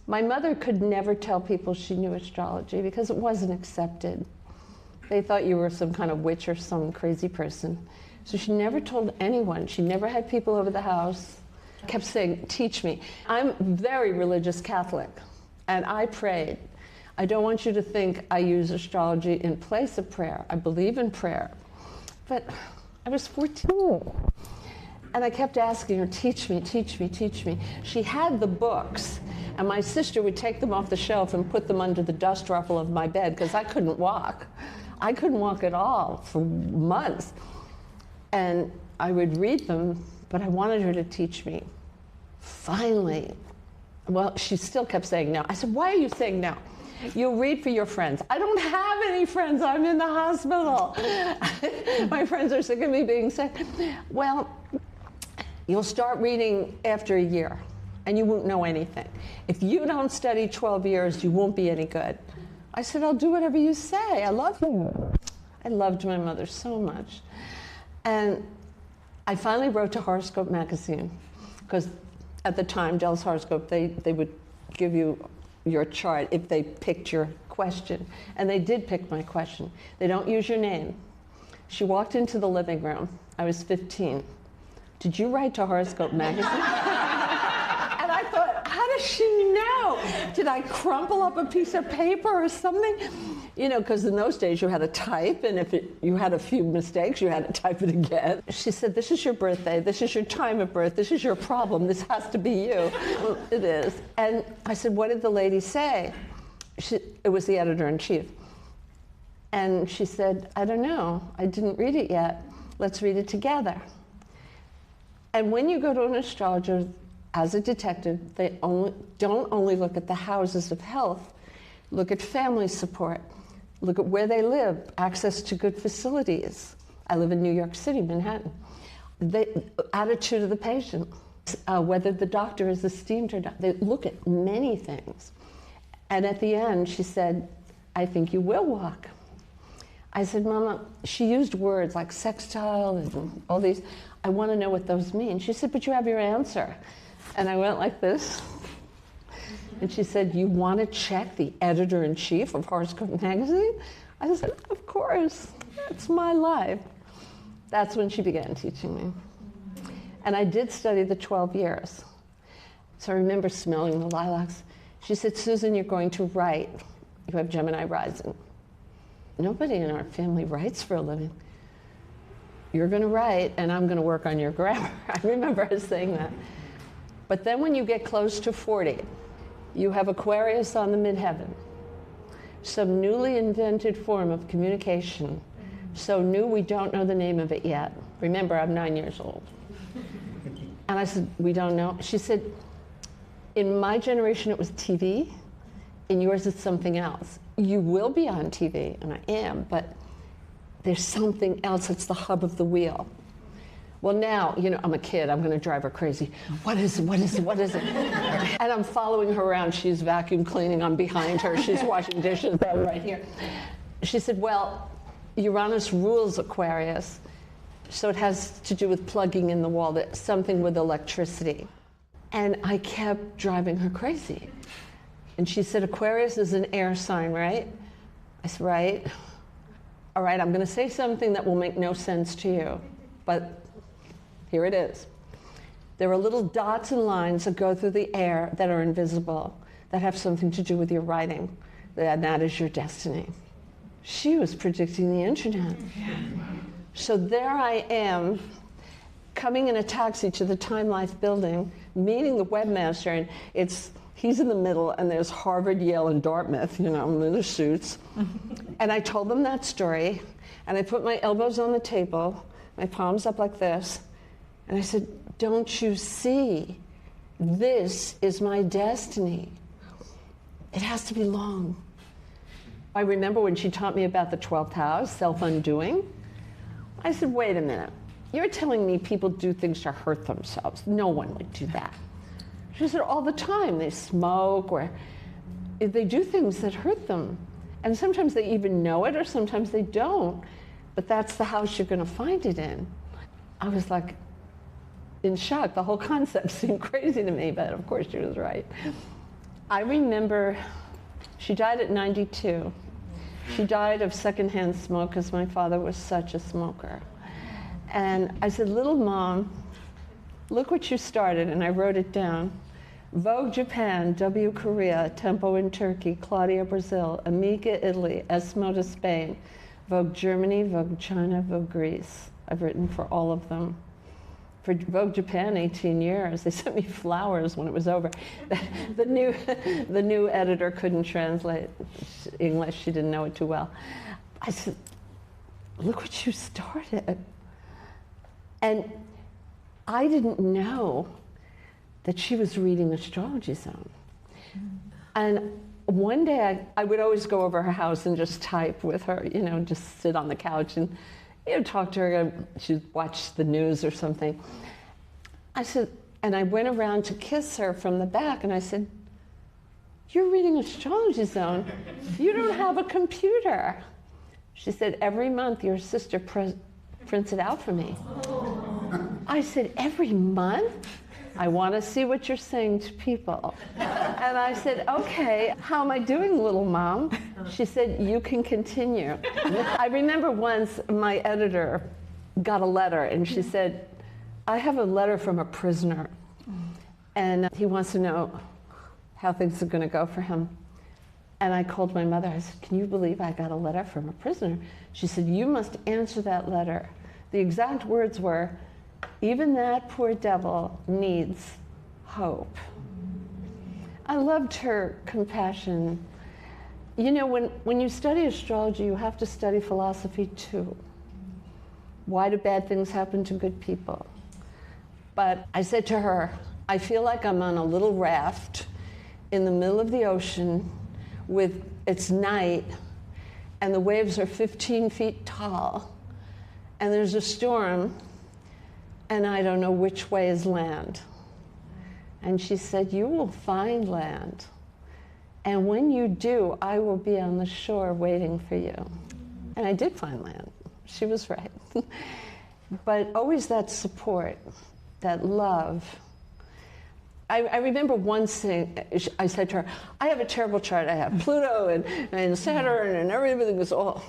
My mother could never tell people she knew astrology because it wasn't accepted. They thought you were some kind of witch or some crazy person. So she never told anyone. She never had people over the house. Kept saying, teach me. I'm very religious Catholic, and I prayed. I don't want you to think I use astrology in place of prayer. I believe in prayer. But I was 14, and I kept asking her, teach me, teach me, teach me. She had the books, and my sister would take them off the shelf and put them under the dust ruffle of my bed because I couldn't walk. I couldn't walk at all for months. And I would read them, but I wanted her to teach me. Finally, well, she still kept saying no. I said, why are you saying no? You'll read for your friends. I don't have any friends. I'm in the hospital. My friends are sick of me being sick. Well, you'll start reading after a year, and you won't know anything. If you don't study 12 years, you won't be any good. I said, I'll do whatever you say. I love you. I loved my mother so much. And I finally wrote to Horoscope magazine, because at the time, Dell's Horoscope, they would give you your chart if they picked your question. And they did pick my question. They don't use your name. She walked into the living room. I was 15. Did you write to Horoscope magazine? And I thought, how does she know? Did I crumple up a piece of paper or something? You know, because in those days you had to type, and if you had a few mistakes, you had to type it again. She said, this is your birthday, this is your time of birth, this is your problem, this has to be you. Well, it is. And I said, what did the lady say? It was the editor-in-chief. And she said, I don't know, I didn't read it yet. Let's read it together. And when you go to an astrologer as a detective, they don't only look at the houses of health, look at family support, look at where they live, access to good facilities. I live in New York City, Manhattan. The attitude of the patient, whether the doctor is esteemed or not. They look at many things. And at the end, she said, I think you will walk. I said, Mama, she used words like sextile and all these. I want to know what those mean. She said, but you have your answer. And I went like this. And she said, you want to check the editor-in-chief of Horoscope magazine? I said, of course, that's my life. That's when she began teaching me. And I did study the 12 years. So I remember smelling the lilacs. She said, Susan, you're going to write. You have Gemini rising. Nobody in our family writes for a living. You're going to write, and I'm going to work on your grammar. I remember her saying that. But then when you get close to 40, you have Aquarius on the midheaven, some newly invented form of communication, so new we don't know the name of it yet. Remember, I'm 9 years old. And I said, we don't know. She said, in my generation it was TV, in yours it's something else. You will be on TV, and I am, but there's something else. It's the hub of the wheel. Well, now, you know, I'm a kid. I'm going to drive her crazy. What is it? What is it? What is it? And I'm following her around. She's vacuum cleaning. I'm behind her. She's washing dishes. I'm right here. She said, well, Uranus rules Aquarius, so it has to do with plugging in the wall, something with electricity. And I kept driving her crazy. And she said, Aquarius is an air sign, right? I said, right. All right, I'm going to say something that will make no sense to you, but here it is. There are little dots and lines that go through the air that are invisible, that have something to do with your writing, and that is your destiny. She was predicting the internet. So there I am, coming in a taxi to the Time Life building, meeting the webmaster, and he's in the middle, and there's Harvard, Yale, and Dartmouth, you know, in their suits. And I told them that story, and I put my elbows on the table, my palms up like this, and I said, don't you see? This is my destiny. It has to be long. I remember when she taught me about the 12th house, self-undoing. I said, wait a minute. You're telling me people do things to hurt themselves. No one would do that. She said, all the time. They smoke, or they do things that hurt them. And sometimes they even know it, or sometimes they don't. But that's the house you're going to find it in. I was like in shock. The whole concept seemed crazy to me, but of course she was right. I remember she died at 92. She died of secondhand smoke because my father was such a smoker. And I said, little mom, look what you started. And I wrote it down. Vogue Japan, W Korea, Tempo in Turkey, Claudia Brazil, Amica Italy, Esmoda Spain, Vogue Germany, Vogue China, Vogue Greece. I've written for all of them. For Vogue Japan, 18 years. They sent me flowers when it was over. The new editor couldn't translate English. She didn't know it too well. I said, look what you started. And I didn't know that she was reading AstrologyZone. And one day I would always go over her house and just type with her, you know, just sit on the couch and talk to her. She'd watch the news or something. I said, and I went around to kiss her from the back, and I said, you're reading AstrologyZone. You don't have a computer. She said, every month your sister prints it out for me. I said, every month? I want to see what you're saying to people. And I said, okay, how am I doing, little mom? She said, you can continue. I remember once my editor got a letter, and she said, I have a letter from a prisoner, and he wants to know how things are going to go for him. And I called my mother. I said, can you believe I got a letter from a prisoner? She said, you must answer that letter. The exact words were, even that poor devil needs hope. I loved her compassion. You know, when you study astrology, you have to study philosophy too. Why do bad things happen to good people? But I said to her, I feel like I'm on a little raft in the middle of the ocean with, it's night, and the waves are 15 feet tall, and there's a storm, and I don't know which way is land. And she said, you will find land. And when you do, I will be on the shore waiting for you. And I did find land. She was right. But always that support, that love. I remember once I said to her, I have a terrible chart. I have Pluto and Saturn and everything was all